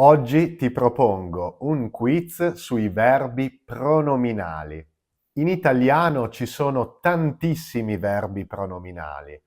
Oggi ti propongo un quiz sui verbi pronominali. In italiano ci sono tantissimi verbi pronominali,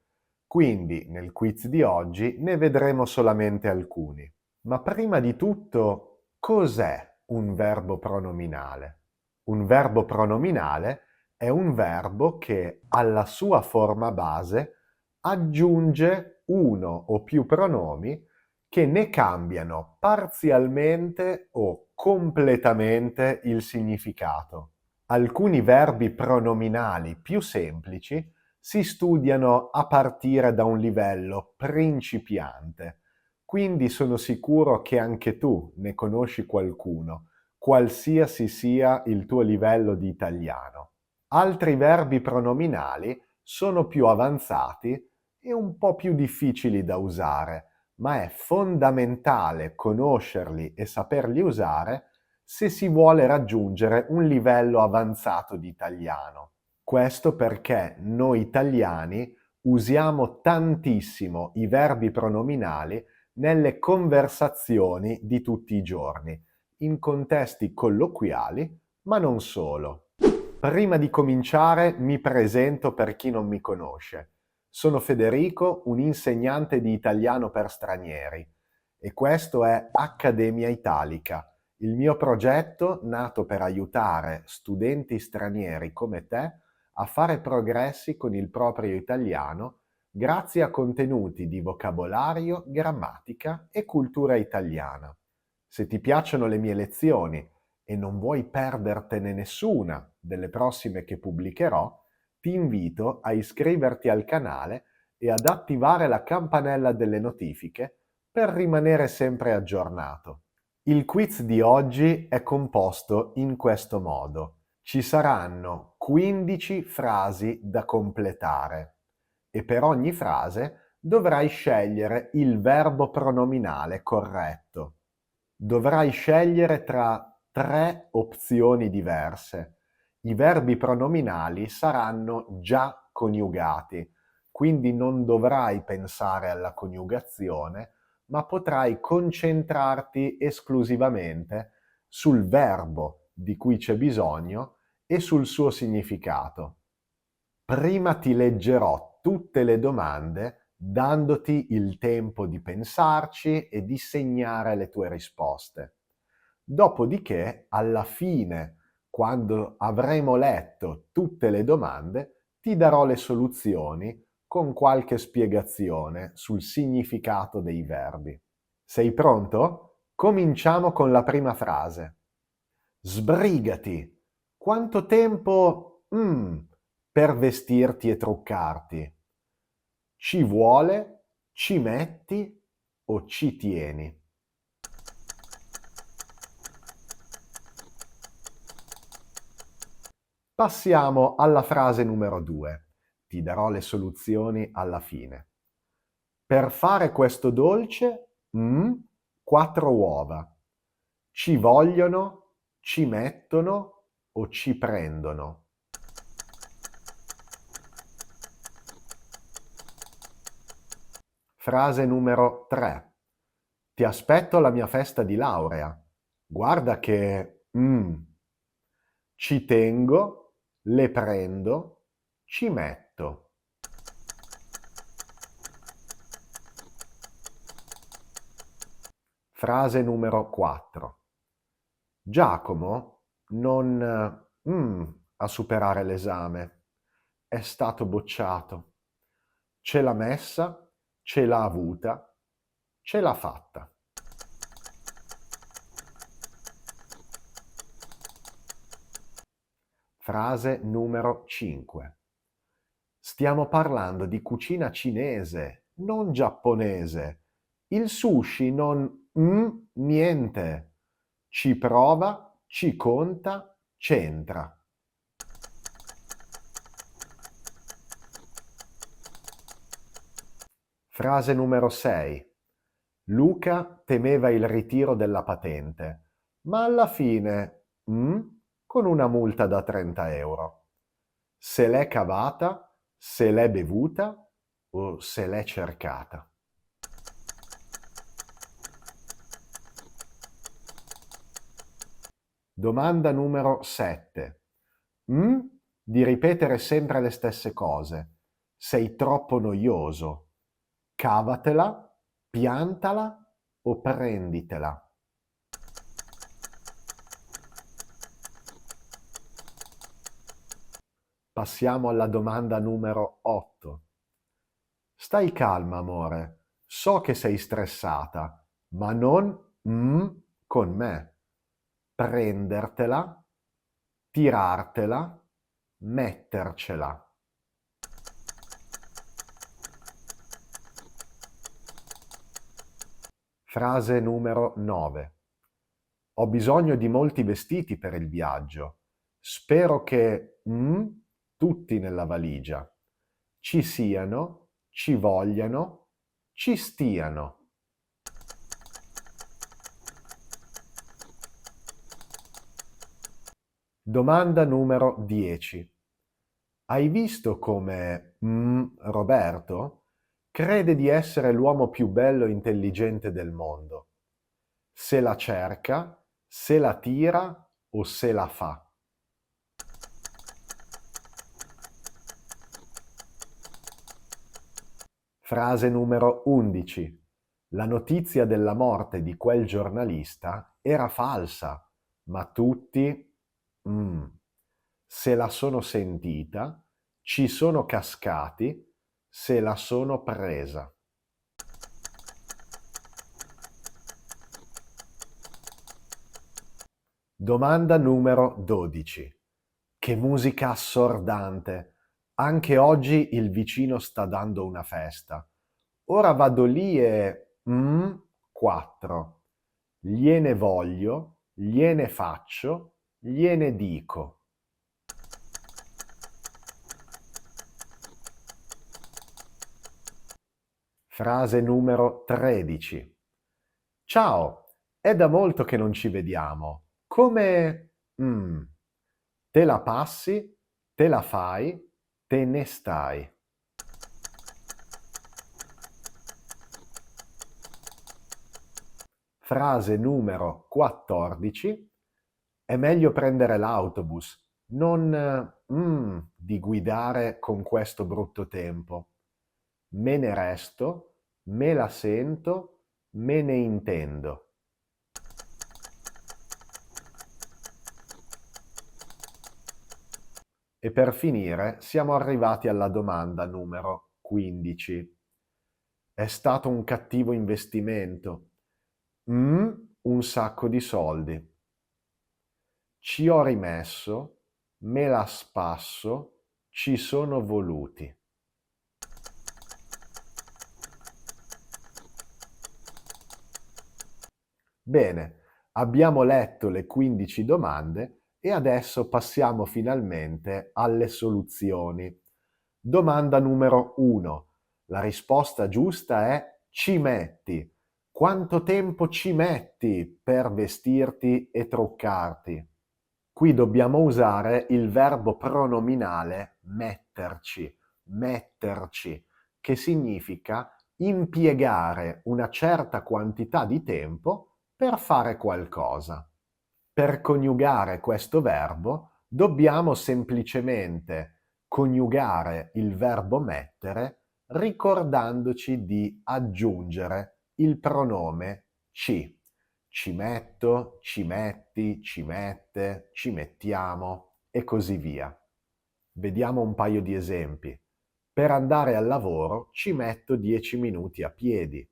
quindi nel quiz di oggi ne vedremo solamente alcuni. Ma prima di tutto, cos'è un verbo pronominale? Un verbo pronominale è un verbo che alla sua forma base aggiunge uno o più pronomi che ne cambiano parzialmente o completamente il significato. Alcuni verbi pronominali più semplici si studiano a partire da un livello principiante, quindi sono sicuro che anche tu ne conosci qualcuno, qualsiasi sia il tuo livello di italiano. Altri verbi pronominali sono più avanzati e un po' più difficili da usare, ma è fondamentale conoscerli e saperli usare se si vuole raggiungere un livello avanzato di italiano. Questo perché noi italiani usiamo tantissimo i verbi pronominali nelle conversazioni di tutti i giorni, in contesti colloquiali, ma non solo. Prima di cominciare mi presento per chi non mi conosce. Sono Federico, un insegnante di italiano per stranieri e questo è Accademia Italica, il mio progetto nato per aiutare studenti stranieri come te a fare progressi con il proprio italiano grazie a contenuti di vocabolario, grammatica e cultura italiana. Se ti piacciono le mie lezioni e non vuoi perdertene nessuna delle prossime che pubblicherò, ti invito a iscriverti al canale e ad attivare la campanella delle notifiche per rimanere sempre aggiornato. Il quiz di oggi è composto in questo modo. Ci saranno 15 frasi da completare e per ogni frase dovrai scegliere il verbo pronominale corretto. Dovrai scegliere tra 3 opzioni diverse. I verbi pronominali saranno già coniugati, quindi non dovrai pensare alla coniugazione, ma potrai concentrarti esclusivamente sul verbo di cui c'è bisogno e sul suo significato. Prima ti leggerò tutte le domande dandoti il tempo di pensarci e di segnare le tue risposte. Dopodiché, alla fine, quando avremo letto tutte le domande, ti darò le soluzioni con qualche spiegazione sul significato dei verbi. Sei pronto? Cominciamo con la prima frase. Sbrigati! Quanto tempo per vestirti e truccarti? Ci vuole, ci metti o ci tieni? Passiamo alla frase numero 2. Ti darò le soluzioni alla fine. Per fare questo dolce, 4 uova. Ci vogliono, ci mettono o ci prendono? Frase numero 3. Ti aspetto alla mia festa di laurea. Guarda che, ci tengo, le prendo, ci metto. Frase numero 4. Giacomo non a superare l'esame. È stato bocciato. Ce l'ha messa, ce l'ha avuta, ce l'ha fatta. Frase numero 5. Stiamo parlando di cucina cinese, non giapponese. Il sushi non niente. Ci prova, ci conta, c'entra. Frase numero 6. Luca temeva il ritiro della patente, ma alla fine, con una multa da 30 euro. Se l'è cavata, se l'è bevuta o se l'è cercata. Domanda numero 7. Mm? Di ripetere sempre le stesse cose. Sei troppo noioso. Cavatela, piantala o prenditela. Passiamo alla domanda numero 8. Stai calma, amore. So che sei stressata, ma non con me. Prendertela, tirartela, mettercela. Frase numero 9. Ho bisogno di molti vestiti per il viaggio. Spero che tutti nella valigia ci siano, ci vogliano, ci stiano. Domanda numero 10. Hai visto come Roberto crede di essere l'uomo più bello e intelligente del mondo? Se la cerca, se la tira o se la fa? Frase numero 11. La notizia della morte di quel giornalista era falsa, ma tutti mm, se la sono sentita, ci sono cascati, se la sono presa. Domanda numero 12. Che musica assordante! Anche oggi il vicino sta dando una festa. Ora vado lì e 4. Gliene voglio, gliene faccio, gliene dico. Frase numero 13. Ciao, è da molto che non ci vediamo. Come... te la passi, te la fai, te ne stai. Frase numero 14. È meglio prendere l'autobus, non di guidare con questo brutto tempo. Me ne resto, me la sento, me ne intendo. E per finire siamo arrivati alla domanda numero 15. È stato un cattivo investimento. Un sacco di soldi. Ci ho rimesso, me la spasso, ci sono voluti. Bene, abbiamo letto le 15 domande e adesso passiamo finalmente alle soluzioni. Domanda numero 1. La risposta giusta è ci metti. Quanto tempo ci metti per vestirti e truccarti? Qui dobbiamo usare il verbo pronominale metterci, che significa impiegare una certa quantità di tempo per fare qualcosa. Per coniugare questo verbo dobbiamo semplicemente coniugare il verbo mettere ricordandoci di aggiungere il pronome ci. Ci metto, ci metti, ci mette, ci mettiamo e così via. Vediamo un paio di esempi. Per andare al lavoro ci metto 10 minuti a piedi.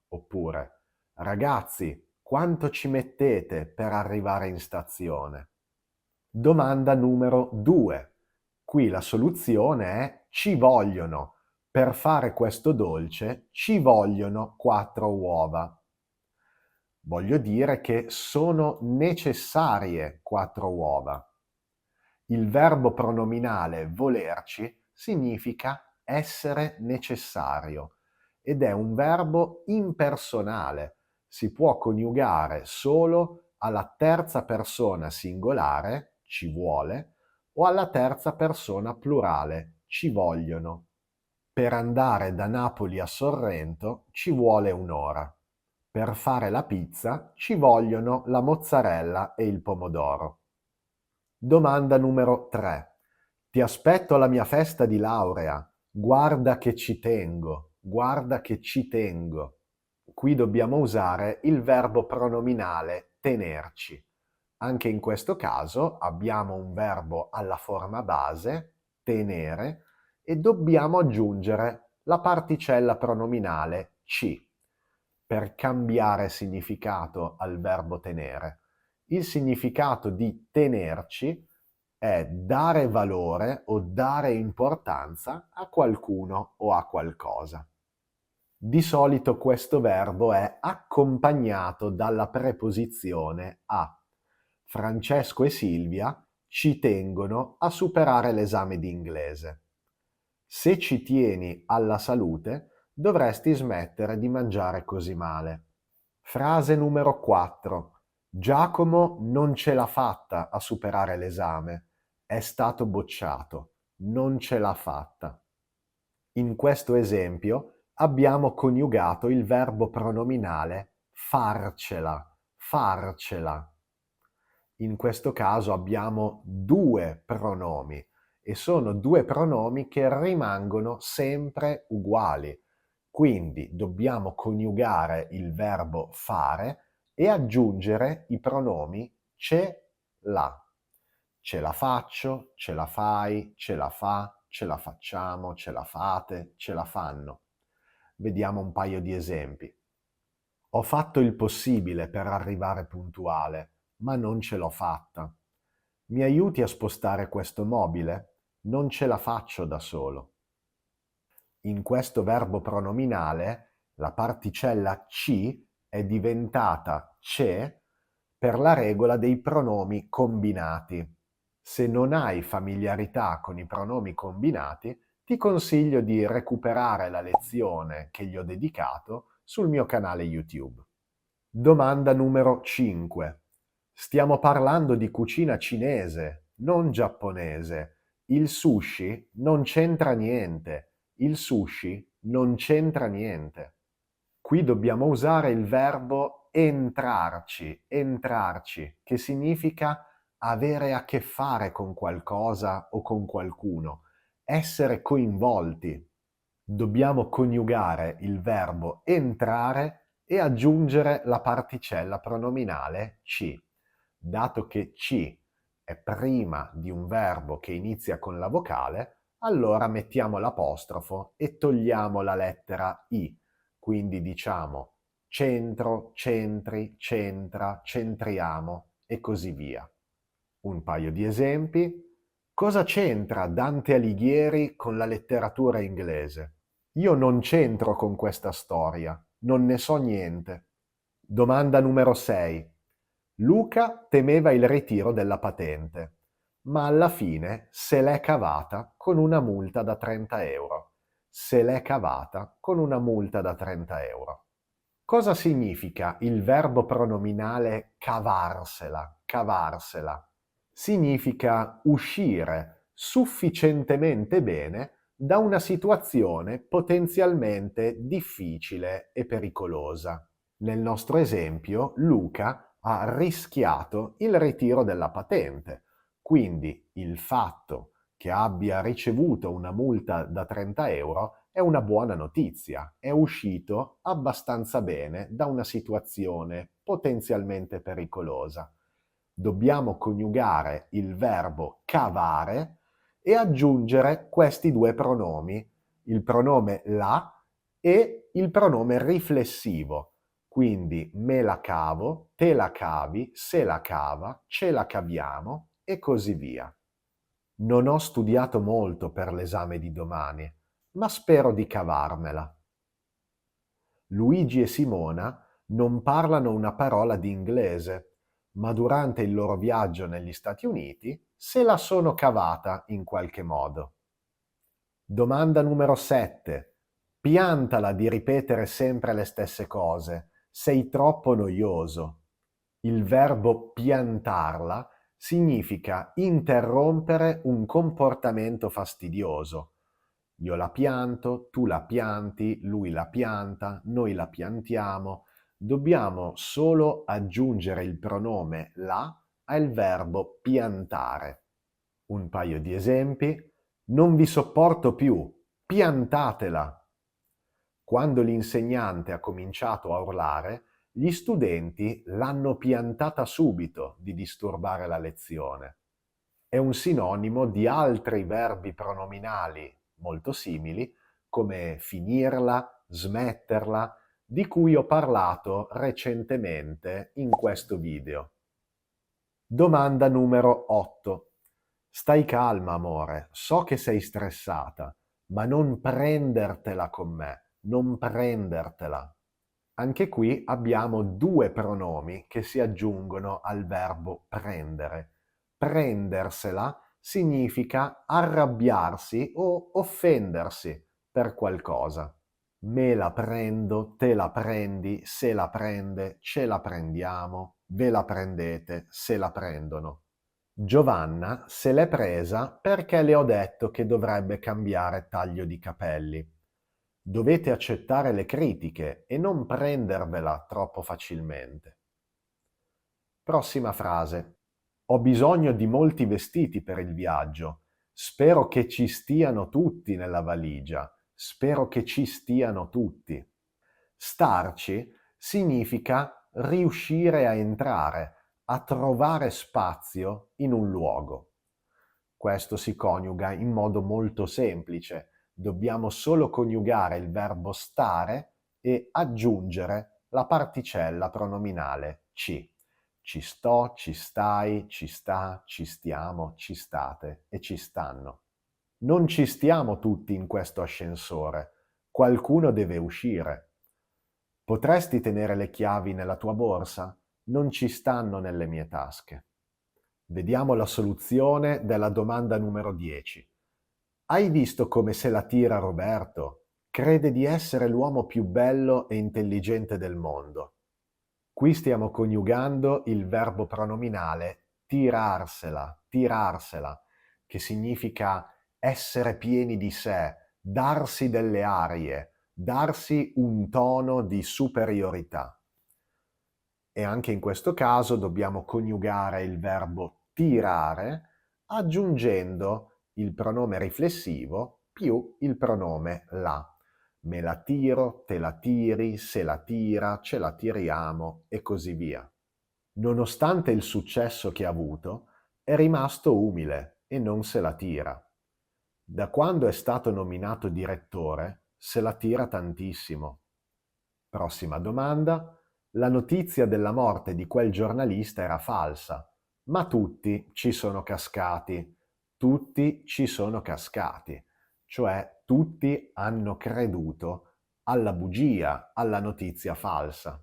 Oppure, ragazzi, quanto ci mettete per arrivare in stazione? Domanda numero 2. Qui la soluzione è ci vogliono. Per fare questo dolce ci vogliono 4 uova. Voglio dire che sono necessarie 4 uova. Il verbo pronominale volerci significa essere necessario ed è un verbo impersonale. Si può coniugare solo alla terza persona singolare, ci vuole, o alla terza persona plurale, ci vogliono. Per andare da Napoli a Sorrento ci vuole un'ora. Per fare la pizza ci vogliono la mozzarella e il pomodoro. Domanda numero 3. Ti aspetto alla mia festa di laurea. Guarda che ci tengo, guarda che ci tengo. Qui dobbiamo usare il verbo pronominale tenerci. Anche in questo caso abbiamo un verbo alla forma base, tenere, e dobbiamo aggiungere la particella pronominale ci per cambiare significato al verbo tenere. Il significato di tenerci è dare valore o dare importanza a qualcuno o a qualcosa. Di solito questo verbo è accompagnato dalla preposizione a. Francesco e Silvia ci tengono a superare l'esame di inglese. Se ci tieni alla salute, dovresti smettere di mangiare così male. Frase numero 4. Giacomo non ce l'ha fatta a superare l'esame. È stato bocciato. Non ce l'ha fatta. In questo esempio abbiamo coniugato il verbo pronominale farcela, farcela. In questo caso abbiamo due pronomi e sono due pronomi che rimangono sempre uguali. Quindi dobbiamo coniugare il verbo fare e aggiungere i pronomi ce, la. Ce la faccio, ce la fai, ce la fa, ce la facciamo, ce la fate, ce la fanno. Vediamo un paio di esempi. Ho fatto il possibile per arrivare puntuale, ma non ce l'ho fatta. Mi aiuti a spostare questo mobile? Non ce la faccio da solo. In questo verbo pronominale la particella ci è diventata ce per la regola dei pronomi combinati. Se non hai familiarità con i pronomi combinati, ti consiglio di recuperare la lezione che gli ho dedicato sul mio canale YouTube. Domanda numero 5. Stiamo parlando di cucina cinese, non giapponese. Il sushi non c'entra niente. Il sushi non c'entra niente. Qui dobbiamo usare il verbo entrarci, entrarci, che significa avere a che fare con qualcosa o con qualcuno, essere coinvolti. Dobbiamo coniugare il verbo entrare e aggiungere la particella pronominale ci. Dato che ci è prima di un verbo che inizia con la vocale, allora mettiamo l'apostrofo e togliamo la lettera i. Quindi diciamo centro, centri, centra, centriamo e così via. Un paio di esempi. Cosa c'entra Dante Alighieri con la letteratura inglese? Io non c'entro con questa storia, non ne so niente. Domanda numero 6. Luca temeva il ritiro della patente, ma alla fine se l'è cavata con una multa da 30 euro. Se l'è cavata con una multa da 30 euro. Cosa significa il verbo pronominale cavarsela? Cavarsela. Significa uscire sufficientemente bene da una situazione potenzialmente difficile e pericolosa. Nel nostro esempio, Luca ha rischiato il ritiro della patente, quindi il fatto che abbia ricevuto una multa da 30 euro è una buona notizia, è uscito abbastanza bene da una situazione potenzialmente pericolosa. Dobbiamo coniugare il verbo cavare e aggiungere questi due pronomi, il pronome la e il pronome riflessivo. Quindi me la cavo, te la cavi, se la cava, ce la caviamo e così via. Non ho studiato molto per l'esame di domani, ma spero di cavarmela. Luigi e Simona non parlano una parola di inglese, ma durante il loro viaggio negli Stati Uniti se la sono cavata in qualche modo. Domanda numero 7. Piantala di ripetere sempre le stesse cose, sei troppo noioso. Il verbo piantarla significa interrompere un comportamento fastidioso. Io la pianto, tu la pianti, lui la pianta, noi la piantiamo. dobbiamo solo aggiungere il pronome la al verbo piantare. Un paio di esempi. Non vi sopporto più, piantatela. Quando l'insegnante ha cominciato a urlare, gli studenti l'hanno piantata subito di disturbare la lezione. È un sinonimo di altri verbi pronominali molto simili, come finirla, smetterla, di cui ho parlato recentemente in questo video. Domanda numero 8. Stai calma, amore, so che sei stressata, ma non prendertela con me, non prendertela. Anche qui abbiamo due pronomi che si aggiungono al verbo prendere. Prendersela significa arrabbiarsi o offendersi per qualcosa. Me la prendo, te la prendi, se la prende, ce la prendiamo, ve la prendete, se la prendono. Giovanna se l'è presa perché le ho detto che dovrebbe cambiare taglio di capelli. Dovete accettare le critiche e non prendervela troppo facilmente. Prossima frase. Ho bisogno di molti vestiti per il viaggio. Spero che ci stiano tutti nella valigia. Spero che ci stiano tutti. Starci significa riuscire a entrare, a trovare spazio in un luogo. Questo si coniuga in modo molto semplice. Dobbiamo solo coniugare il verbo stare e aggiungere la particella pronominale ci. Ci sto, ci stai, ci sta, ci stiamo, ci state e ci stanno. Non ci stiamo tutti in questo ascensore. Qualcuno deve uscire. Potresti tenere le chiavi nella tua borsa? Non ci stanno nelle mie tasche. Vediamo la soluzione della domanda numero 10. Hai visto come se la tira Roberto? Crede di essere l'uomo più bello e intelligente del mondo. Qui stiamo coniugando il verbo pronominale tirarsela, tirarsela, che significa essere pieni di sé, darsi delle arie, darsi un tono di superiorità. E anche in questo caso dobbiamo coniugare il verbo tirare aggiungendo il pronome riflessivo più il pronome la. Me la tiro, te la tiri, se la tira, ce la tiriamo e così via. Nonostante il successo che ha avuto, è rimasto umile e non se la tira. Da quando è stato nominato direttore, se la tira tantissimo. Prossima domanda. La notizia della morte di quel giornalista era falsa, ma tutti ci sono cascati. Tutti ci sono cascati, cioè tutti hanno creduto alla bugia, alla notizia falsa.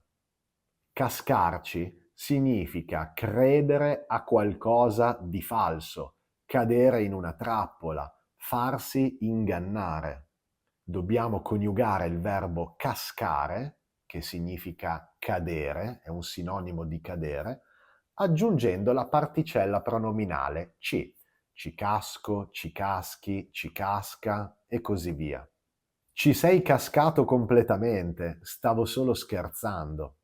Cascarci significa credere a qualcosa di falso, cadere in una trappola, farsi ingannare. Dobbiamo coniugare il verbo cascare, che significa cadere, è un sinonimo di cadere, aggiungendo la particella pronominale ci. Ci casco, ci caschi, ci casca e così via. Ci sei cascato completamente, stavo solo scherzando.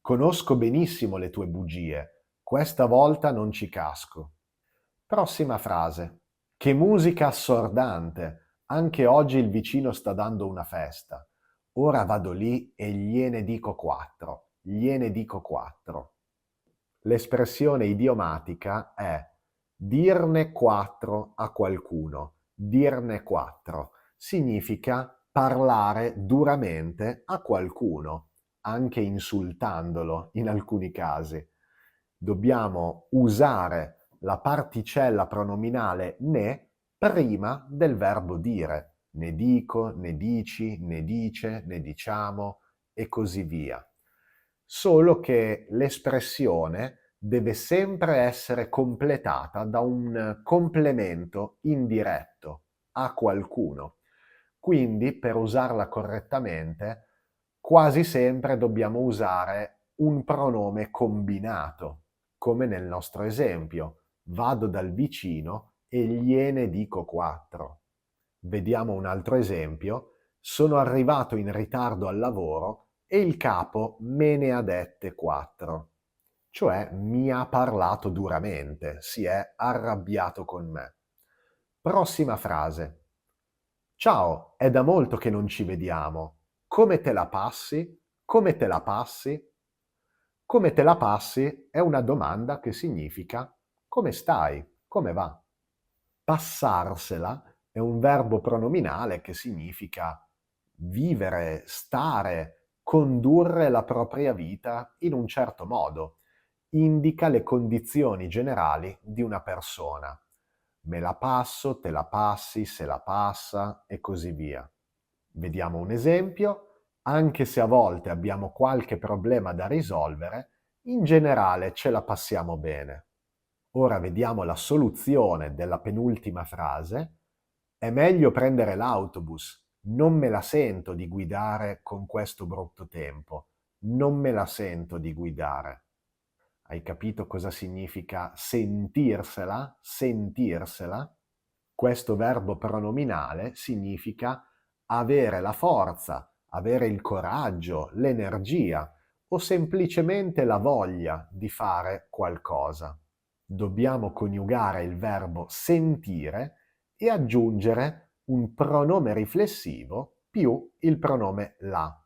Conosco benissimo le tue bugie, questa volta non ci casco. Prossima frase. Che musica assordante! Anche oggi il vicino sta dando una festa. Ora vado lì e gliene dico 4. Gliene dico 4. L'espressione idiomatica è dirne 4 a qualcuno. Dirne 4 significa parlare duramente a qualcuno, anche insultandolo in alcuni casi. Dobbiamo usare la particella pronominale ne prima del verbo dire. Ne dico, ne dici, ne dice, ne diciamo e così via. Solo che l'espressione deve sempre essere completata da un complemento indiretto a qualcuno. Quindi, per usarla correttamente, quasi sempre dobbiamo usare un pronome combinato, come nel nostro esempio. Vado dal vicino e gliene dico 4. Vediamo un altro esempio. Sono arrivato in ritardo al lavoro e il capo me ne ha dette 4, cioè mi ha parlato duramente, si è arrabbiato con me. Prossima frase. Ciao, è da molto che non ci vediamo. Come te la passi? Come te la passi? Come te la passi è una domanda che significa come stai? Come va? Passarsela è un verbo pronominale che significa vivere, stare, condurre la propria vita in un certo modo. Indica le condizioni generali di una persona. Me la passo, te la passi, se la passa e così via. Vediamo un esempio. Anche se a volte abbiamo qualche problema da risolvere, in generale ce la passiamo bene. Ora vediamo la soluzione della penultima frase. È meglio prendere l'autobus. Non me la sento di guidare con questo brutto tempo. Non me la sento di guidare. Hai capito cosa significa sentirsela? Sentirsela? Questo verbo pronominale significa avere la forza, avere il coraggio, l'energia o semplicemente la voglia di fare qualcosa. Dobbiamo coniugare il verbo sentire e aggiungere un pronome riflessivo più il pronome la.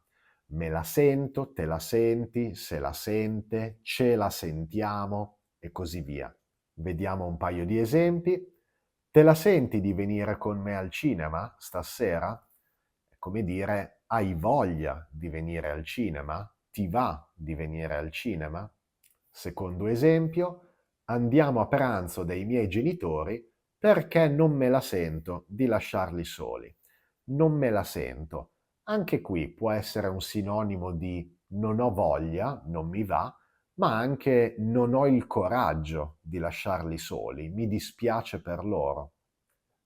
Me la sento, te la senti, se la sente, ce la sentiamo e così via. Vediamo un paio di esempi. Te la senti di venire con me al cinema stasera? È come dire, hai voglia di venire al cinema? Ti va di venire al cinema? Secondo esempio, andiamo a pranzo dai miei genitori perché non me la sento di lasciarli soli. Non me la sento. Anche qui può essere un sinonimo di non ho voglia, non mi va, ma anche non ho il coraggio di lasciarli soli, mi dispiace per loro.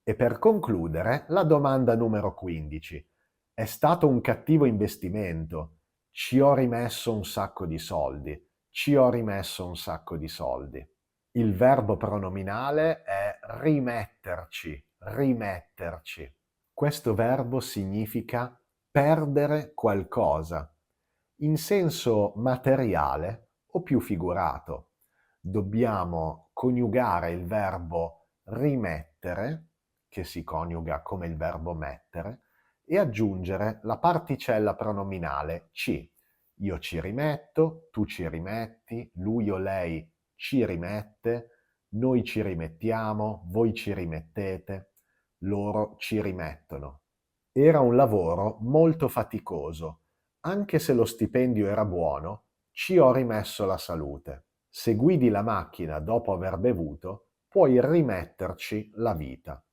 E per concludere, la domanda numero 15. È stato un cattivo investimento. Ci ho rimesso un sacco di soldi. Ci ho rimesso un sacco di soldi. Il verbo pronominale è rimetterci, rimetterci. Questo verbo significa perdere qualcosa, in senso materiale o più figurato. Dobbiamo coniugare il verbo rimettere, che si coniuga come il verbo mettere, e aggiungere la particella pronominale ci. Io ci rimetto, tu ci rimetti, lui o lei ci rimette, noi ci rimettiamo, voi ci rimettete, loro ci rimettono. Era un lavoro molto faticoso. Anche se lo stipendio era buono, ci ho rimesso la salute. Se guidi la macchina dopo aver bevuto, puoi rimetterci la vita.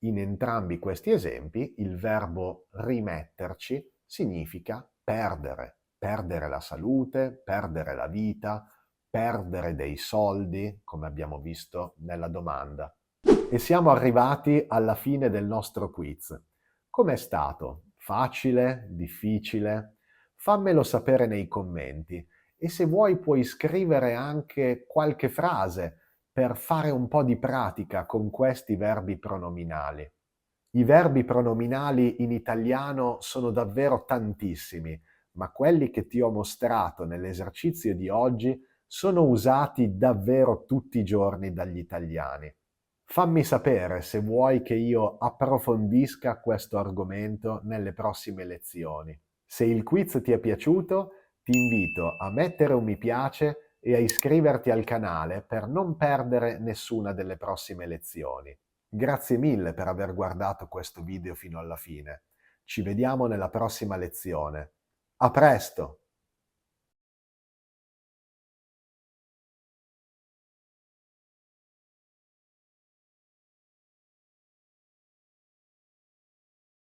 In entrambi questi esempi, il verbo rimetterci significa perdere, perdere la salute, perdere la vita, perdere dei soldi, come abbiamo visto nella domanda. E siamo arrivati alla fine del nostro quiz. Com'è stato? Facile? Difficile? Fammelo sapere nei commenti e se vuoi puoi scrivere anche qualche frase per fare un po' di pratica con questi verbi pronominali. I verbi pronominali in italiano sono davvero tantissimi, ma quelli che ti ho mostrato nell'esercizio di oggi sono usati davvero tutti i giorni dagli italiani. Fammi sapere se vuoi che io approfondisca questo argomento nelle prossime lezioni. Se il quiz ti è piaciuto, ti invito a mettere un mi piace e a iscriverti al canale per non perdere nessuna delle prossime lezioni. Grazie mille per aver guardato questo video fino alla fine. Ci vediamo nella prossima lezione. A presto!